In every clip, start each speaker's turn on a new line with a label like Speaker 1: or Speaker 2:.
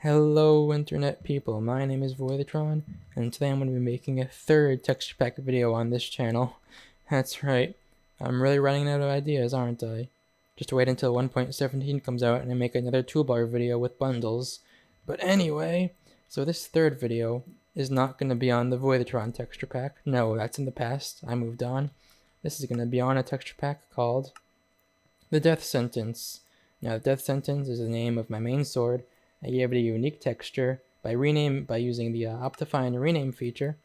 Speaker 1: Hello internet people, my name is Voidatron, and today I'm going to be making a third texture pack video on this channel. That's right, I'm really running out of ideas, aren't I? Just wait until 1.17 comes out and I make another toolbar video with bundles. But anyway, so this third video is not going to be on the Voidatron texture pack. No, that's in the past, I moved on. This is going to be on a texture pack called the Death Sentence. Now, the Death Sentence is the name of my main sword. I gave it a unique texture by using the Optifine rename feature,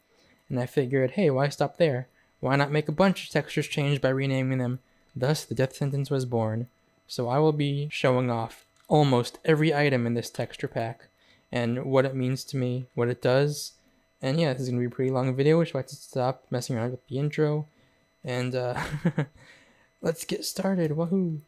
Speaker 1: and I figured, hey, why stop there? Why not make a bunch of textures change by renaming them? Thus, the Death Sentence was born. So I will be showing off almost every item in this texture pack, and what it means to me, what it does, and yeah, this is going to be a pretty long video, so I have to stop messing around with the intro, and let's get started, woohoo!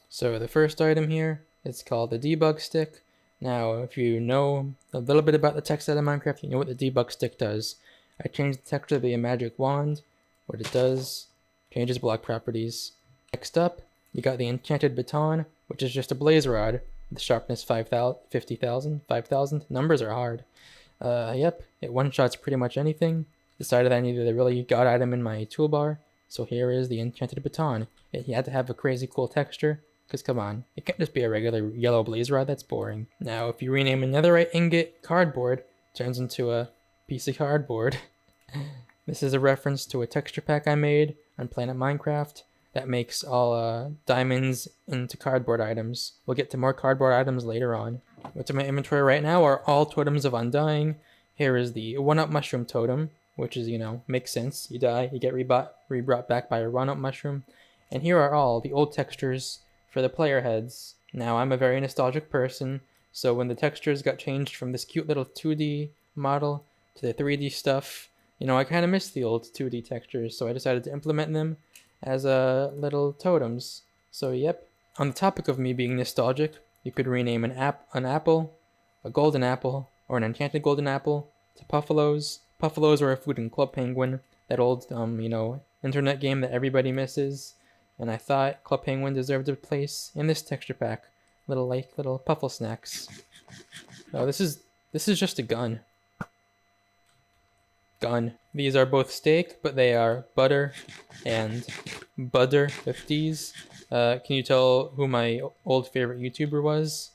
Speaker 1: So the first item here, it's called the debug stick. Now, if you know a little bit about the text out of Minecraft, you know what the debug stick does. I changed the texture to be a magic wand. What it does, changes block properties. Next up, you got the enchanted baton, which is just a blaze rod with sharpness 50,000, 5,000. Numbers are hard. Yep, it one-shots pretty much anything. Decided I needed a really god item in my toolbar, so here is the enchanted baton. It had to have a crazy cool texture. Because come on, it can't just be a regular yellow blaze rod, that's boring. Now, if you rename a netherite ingot cardboard, it turns into a piece of cardboard. This is a reference to a texture pack I made on Planet Minecraft that makes all diamonds into cardboard items. We'll get to more cardboard items later on. What's in my inventory right now are all totems of undying. Here is the 1-up mushroom totem, which is, makes sense. You die, you get rebrought back by a 1-up mushroom. And here are all the old textures for the player heads. Now, I'm a very nostalgic person, so when the textures got changed from this cute little 2D model to the 3D stuff, I kind of missed the old 2D textures, so I decided to implement them as little totems. So yep, on the topic of me being nostalgic, you could rename an apple, a golden apple, or an enchanted golden apple to Puffalos. Puffalos are a food in Club Penguin, that old, internet game that everybody misses. And I thought Club Penguin deserved a place in this texture pack. Little puffle snacks. Oh, this is just a gun. These are both steak, but they are butter and butter with these. Can you tell who my old favorite YouTuber was?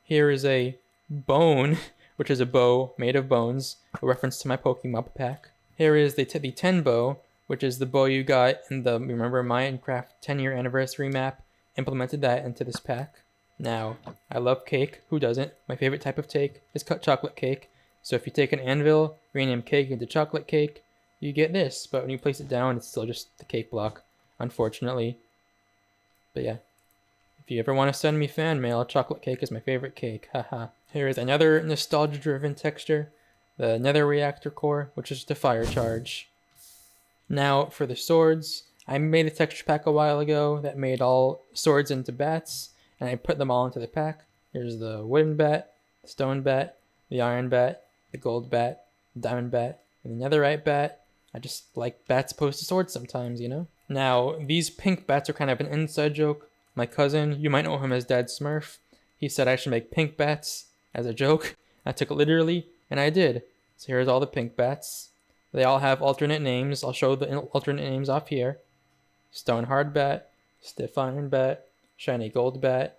Speaker 1: Here is a bone, which is a bow made of bones, a reference to my Pokemon pack. Here is the 10 bow, which is the bow you got in the, remember, Minecraft 10-year anniversary map, implemented that into this pack. Now, I love cake, who doesn't? My favorite type of cake is cut chocolate cake, so if you take an anvil, rename cake into chocolate cake, you get this, but when you place it down, it's still just the cake block, unfortunately. But yeah, if you ever want to send me fan mail, chocolate cake is my favorite cake, haha. Here is another nostalgia-driven texture, the nether reactor core, which is the fire charge. Now, for the swords, I made a texture pack a while ago that made all swords into bats, and I put them all into the pack. Here's the wooden bat, the stone bat, the iron bat, the gold bat, the diamond bat, and the netherite bat. I just like bats opposed to swords sometimes, Now, these pink bats are kind of an inside joke. My cousin, you might know him as Dad Smurf, he said I should make pink bats as a joke. I took it literally, and I did. So here's all the pink bats. They all have alternate names. I'll show the alternate names off here. Stone hard bat, stiff iron bat, shiny gold bat,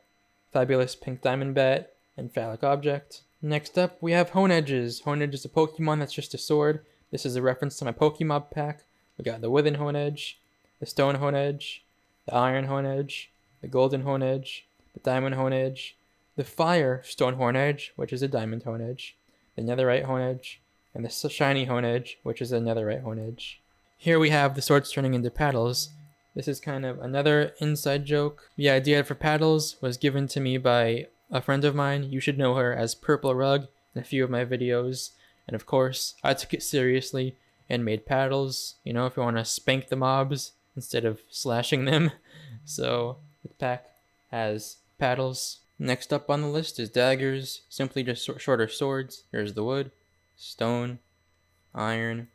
Speaker 1: fabulous pink diamond bat, and phallic object. Next up, we have Hone Edges. Hone Edge is a Pokemon that's just a sword. This is a reference to my Pokemon pack. We got the wooden Hone Edge, the stone Hone Edge, the iron Hone Edge, the golden Hone Edge, the diamond Hone Edge, the fire stone Hone Edge, which is a diamond Hone Edge, the netherite Hone Edge, and the shiny Hone Edge, which is another netherite Hone Edge. Here we have the swords turning into paddles. This is kind of another inside joke. The idea for paddles was given to me by a friend of mine. You should know her as Purple Rug in a few of my videos. And of course, I took it seriously and made paddles, if you want to spank the mobs instead of slashing them. So the pack has paddles. Next up on the list is daggers, simply just shorter swords. Here's the wood, stone, iron,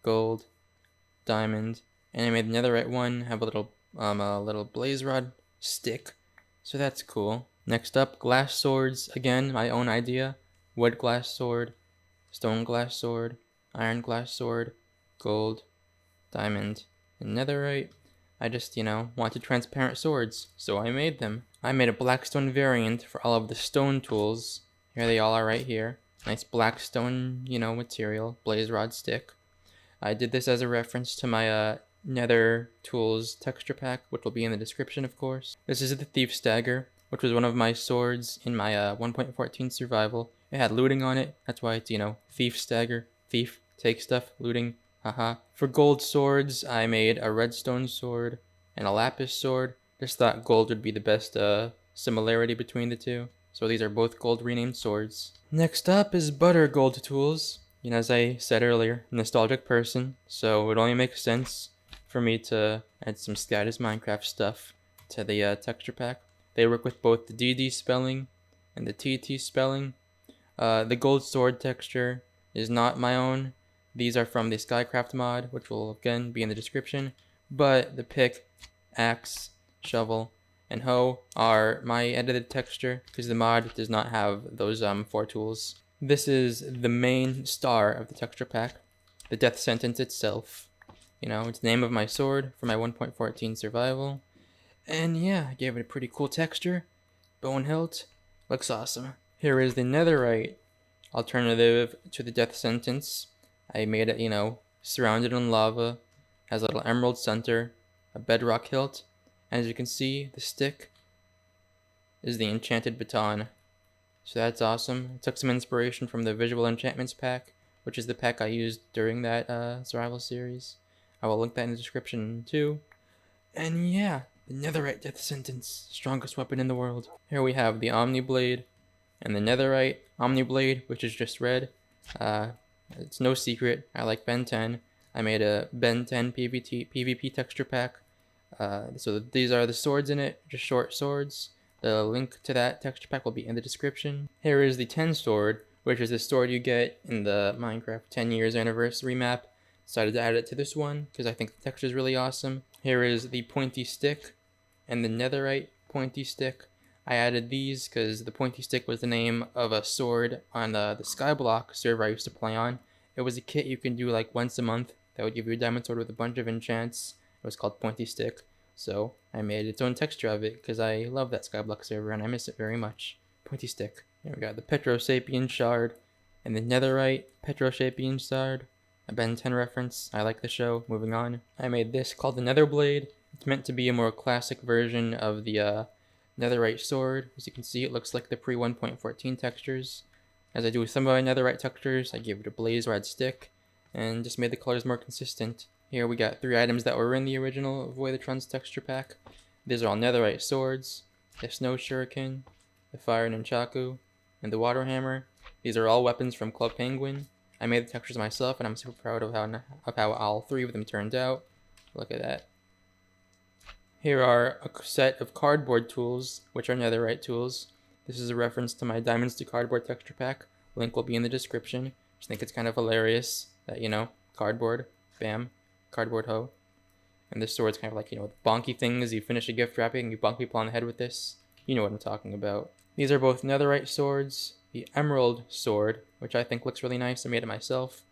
Speaker 1: gold, diamond, and I made the netherite one have a little blaze rod stick, so that's cool. Next up, glass swords. Again, my own idea. Wood glass sword, stone glass sword, iron glass sword, gold, diamond, and netherite. I just, wanted transparent swords, so I made them. I made a blackstone variant for all of the stone tools. Here they all are right here. Nice blackstone, material, blaze rod stick. I did this as a reference to my nether tools texture pack, which will be in the description, of course. This is the thief's dagger, which was one of my swords in my 1.14 survival. It had looting on it. That's why it's, thief's dagger. Thief, take stuff, looting. Haha. For gold swords, I made a redstone sword and a lapis sword. Just thought gold would be the best similarity between the two. So these are both gold renamed swords. Next up is butter gold tools. As I said earlier, nostalgic person, so it only makes sense for me to add some Scatus Minecraft stuff to the texture pack. They work with both the DD spelling and the TT spelling. The gold sword texture is not my own. These are from the Skycraft mod, which will again be in the description. But the pick, axe, shovel, and hoe are my edited texture because the mod does not have those 4 tools. This is the main star of the texture pack, the death sentence itself. It's the name of my sword for my 1.14 survival. And yeah, I gave it a pretty cool texture. Bone hilt. Looks awesome. Here is the netherite alternative to the death sentence. I made it, surrounded in lava. Has a little emerald center, a bedrock hilt. And as you can see, the stick is the enchanted baton. So that's awesome. I took some inspiration from the Visual Enchantments pack, which is the pack I used during that survival series. I will link that in the description too. And yeah, the netherite death sentence, strongest weapon in the world. Here we have the Omni Blade and the netherite Omni Blade, which is just red. It's no secret, I like Ben 10. I made a Ben 10 PvP texture pack. So these are the swords in it, just short swords. The link to that texture pack will be in the description. Here is the 10 sword, which is the sword you get in the Minecraft 10 years anniversary map. Decided to add it to this one because I think the texture is really awesome. Here is the pointy stick and the netherite pointy stick. I added these because the pointy stick was the name of a sword on the Skyblock server I used to play on. It was a kit you can do like once a month that would give you a diamond sword with a bunch of enchants. It was called pointy stick. So I made its own texture of it because I love that Skyblock server and I miss it very much. Pointy stick. Here we got the Petrosapien shard and the netherite Petrosapien shard. A Ben 10 reference. I like the show. Moving on. I made this called the Nether Blade. It's meant to be a more classic version of the netherite sword. As you can see, it looks like the pre 1.14 textures. As I do with some of my netherite textures, I gave it a blaze rod stick and just made the colors more consistent. Here we got 3 items that were in the original Voidatron's texture pack. These are all netherite swords, the snow shuriken, the fire nunchaku, and the water hammer. These are all weapons from Club Penguin. I made the textures myself and I'm super proud of how all 3 of them turned out. Look at that. Here are a set of cardboard tools, which are netherite tools. This is a reference to my Diamonds to Cardboard texture pack. Link will be in the description. I think it's kind of hilarious that, cardboard, bam. Cardboard hoe. And this sword's kind of like, the bonky things. You finish a gift wrapping and you bonk people on the head with this. You know what I'm talking about. These are both netherite swords. The emerald sword, which I think looks really nice. I made it myself.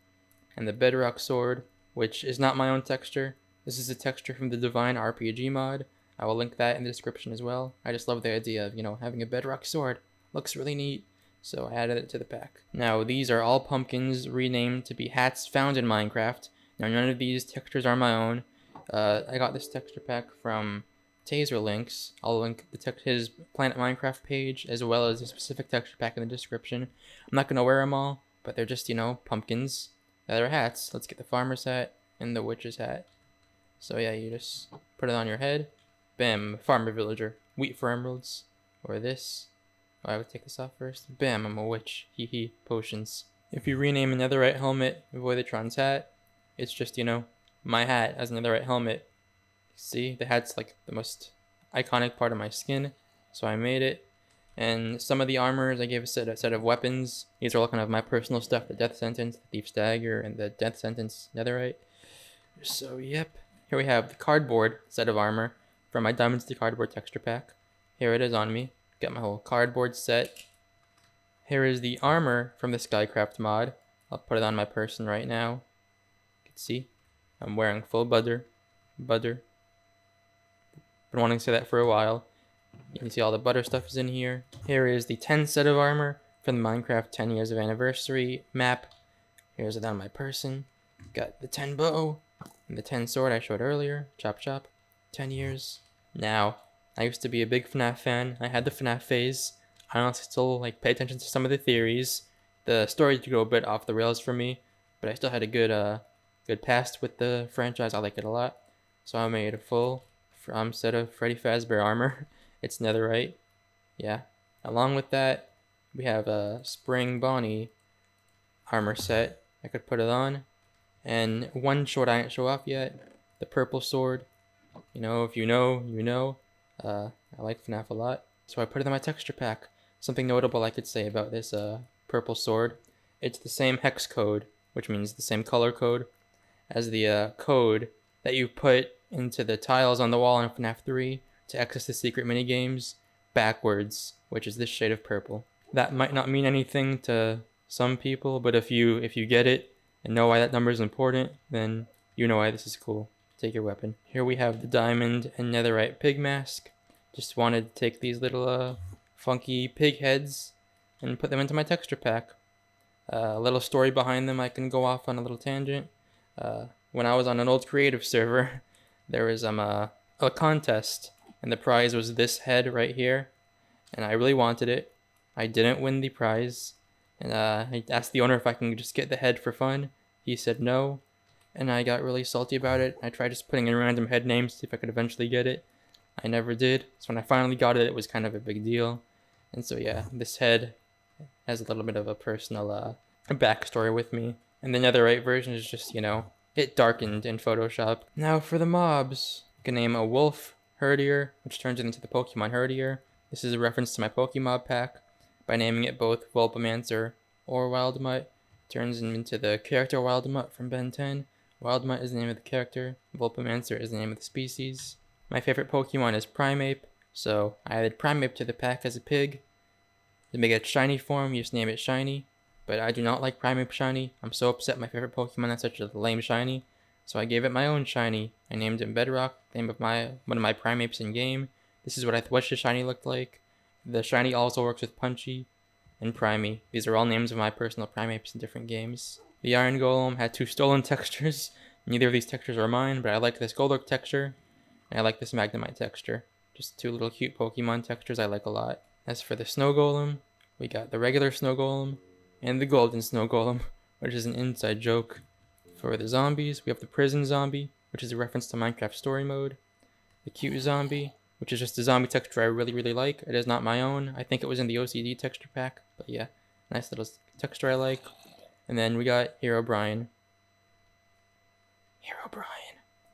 Speaker 1: And the bedrock sword, which is not my own texture. This is a texture from the Divine RPG mod. I will link that in the description as well. I just love the idea of, having a bedrock sword. Looks really neat. So I added it to the pack. Now, these are all pumpkins renamed to be hats found in Minecraft. Now, none of these textures are my own. I got this texture pack from Taser Links. I'll link his Planet Minecraft page as well as a specific texture pack in the description. I'm not going to wear them all, but they're just, pumpkins that are hats. Let's get the farmer's hat and the witch's hat. So yeah, you just put it on your head. Bam, farmer villager. Wheat for emeralds. Or this. Oh, I would take this off first. Bam, I'm a witch. Hee hee, potions. If you rename a netherite helmet Voidatron's hat, it's just, my hat as a netherite helmet. See, the hat's like the most iconic part of my skin, so I made it. And some of the armors, I gave a set of weapons. These are all kind of my personal stuff, the Death Sentence, the Thief's Dagger, and the Death Sentence netherite. So, yep. Here we have the cardboard set of armor from my Diamonds to Cardboard texture pack. Here it is on me. Got my whole cardboard set. Here is the armor from the Skycraft mod. I'll put it on my person right now. You can see I'm wearing full butter. Been wanting to say that for a while. You can see all the butter stuff is in here. Here is the 10 set of armor from the Minecraft 10 years of anniversary map. Here's it on my person. Got the 10 bow and the 10 sword I showed earlier. Chop chop. 10 years. Now, I used to be a big FNAF fan. I had the FNAF phase. I honestly still pay attention to some of the theories. The story did go a bit off the rails for me, but I still had a good past with the franchise. I like it a lot. So I made a full set of Freddy Fazbear armor. It's netherite. Yeah. Along with that, we have a Spring Bonnie armor set. I could put it on. And one sword I didn't show off yet. The purple sword. You know, if you know, you know. I like FNAF a lot. So I put it in my texture pack. Something notable I could say about this purple sword. It's the same hex code, which means the same color code, as the code that you put into the tiles on the wall in FNAF 3 to access the secret minigames backwards, which is this shade of purple. That might not mean anything to some people, but if you get it and know why that number is important, then you know why this is cool. Take your weapon. Here we have the diamond and netherite pig mask. Just wanted to take these little funky pig heads and put them into my texture pack. A little story behind them. I can go off on a little tangent. When I was on an old creative server, there was a contest, and the prize was this head right here, and I really wanted it. I didn't win the prize, and I asked the owner if I can just get the head for fun. He said no, and I got really salty about it. I tried just putting in random head names to see if I could eventually get it. I never did, so when I finally got it, it was kind of a big deal. And so yeah, this head has a little bit of a personal backstory with me. And the netherite version is just, you know, it darkened in Photoshop. Now for the mobs. You can name a wolf Herdier, which turns into the Pokemon Herdier. This is a reference to my Pokemon pack. By naming it both Whelpomancer or Wildmutt, turns him into the character Wildmutt from Ben 10. Wildmutt is the name of the character, Whelpomancer is the name of the species. My favorite Pokemon is Primeape, so I added Primeape to the pack as a pig. To make it shiny form, you just name it Shiny, but I do not like Primeape Shiny. I'm so upset my favorite Pokemon has such a lame Shiny, so I gave it my own Shiny. I named him Bedrock, the name of one of my Primeapes in game. This is what I wish the Shiny looked like. The Shiny also works with Punchy and Primey. These are all names of my personal Primeapes in different games. The Iron Golem had 2 stolen textures. Neither of these textures are mine, but I like this Golurk texture. And I like this Magnemite texture. Just 2 little cute Pokemon textures I like a lot. As for the Snow Golem, we got the regular Snow Golem and the Golden Snow Golem, which is an inside joke. For the zombies, we have the Prison Zombie, which is a reference to Minecraft Story Mode. The Cute Zombie, which is just a zombie texture I really like. It is not my own. I think it was in the OCD texture pack, but yeah, nice little texture I like. And then we got Herobrine.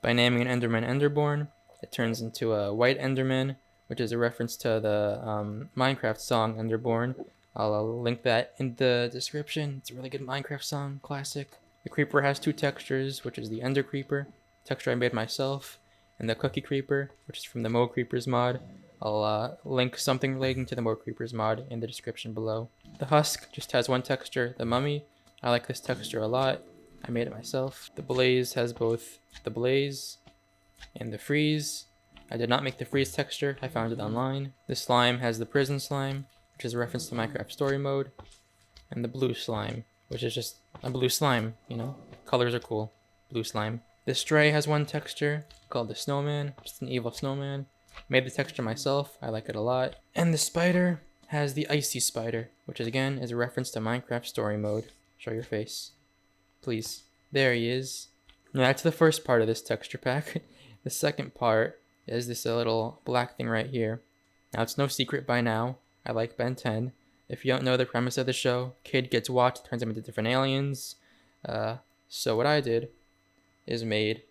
Speaker 1: By naming an Enderman Enderborn, it turns into a white Enderman, which is a reference to the Minecraft song Enderborn. I'll link that in the description. It's a really good Minecraft song, classic. The Creeper has 2 textures, which is the Ender Creeper, texture I made myself, and the Cookie Creeper, which is from the Mo Creepers mod. I'll link something relating to the Mo Creepers mod in the description below. The Husk just has 1 texture, the Mummy. I like this texture a lot. I made it myself. The Blaze has both the Blaze and the Freeze. I did not make the Freeze texture, I found it online. The Slime has the Prison Slime, which is a reference to Minecraft Story Mode. And the Blue Slime, which is just a blue slime, you know? Colors are cool. Blue slime. The Stray has 1 texture, called the Snowman, just an evil snowman. Made the texture myself, I like it a lot. And the Spider has the Icy Spider, which is, again, is a reference to Minecraft Story Mode. Show your face. Please. There he is. Now that's the first part of this texture pack. The second part is this little black thing right here. Now it's no secret by now, I like Ben 10. If you don't know the premise of the show, kid gets watched, turns him into different aliens. So what I did is made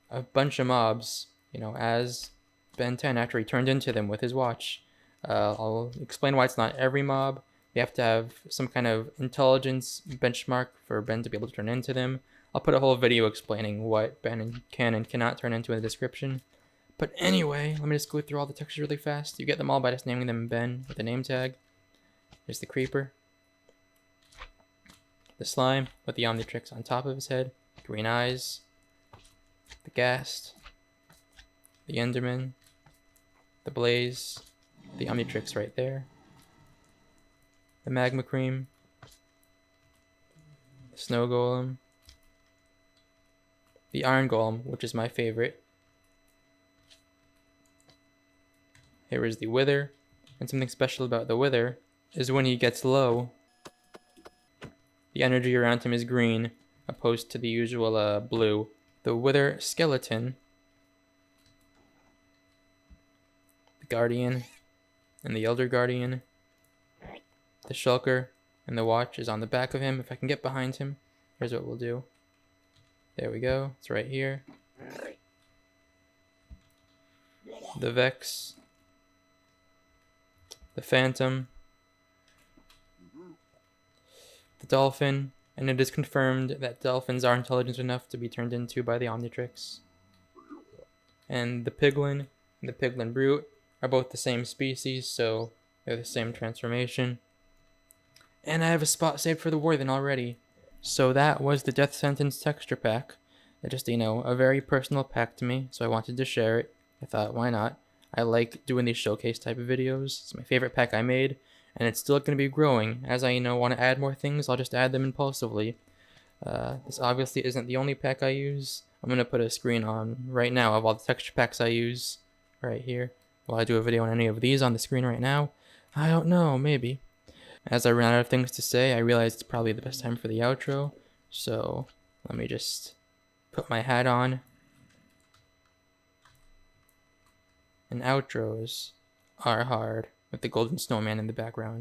Speaker 1: a bunch of mobs, you know, as Ben 10 after he turned into them with his watch. I'll explain why it's not every mob. You have to have some kind of intelligence benchmark for Ben to be able to turn into them. I'll put a whole video explaining what Ben can and cannot turn into in the description. But anyway, let me just go through all the textures really fast. You get them all by just naming them Ben with a name tag. There's the creeper. The slime with the Omnitrix on top of his head. Green eyes. The ghast. The Enderman. The blaze. The Omnitrix right there. The magma cream. The snow golem. The iron golem, which is my favorite. Here is the wither. And something special about the wither is when he gets low, the energy around him is green, opposed to the usual blue. The wither skeleton, the guardian, and the elder guardian, the shulker, and the watch is on the back of him. If I can get behind him, here's what we'll do. There we go, it's right here. The vex, the phantom, the dolphin, and it is confirmed that dolphins are intelligent enough to be turned into by the Omnitrix. And the piglin and the piglin brute are both the same species, so they're the same transformation. And I have a spot saved for the warden already. So that was the Death Sentence texture pack. Just, a very personal pack to me, so I wanted to share it. I thought, why not? I like doing these showcase type of videos. It's my favorite pack I made, and it's still going to be growing. As I want to add more things, I'll just add them impulsively. This obviously isn't the only pack I use. I'm going to put a screen on right now of all the texture packs I use right here. Will I do a video on any of these on the screen right now? I don't know, maybe. As I run out of things to say, I realize it's probably the best time for the outro, so let me just put my hat on. And outros are hard with the golden snowman in the background.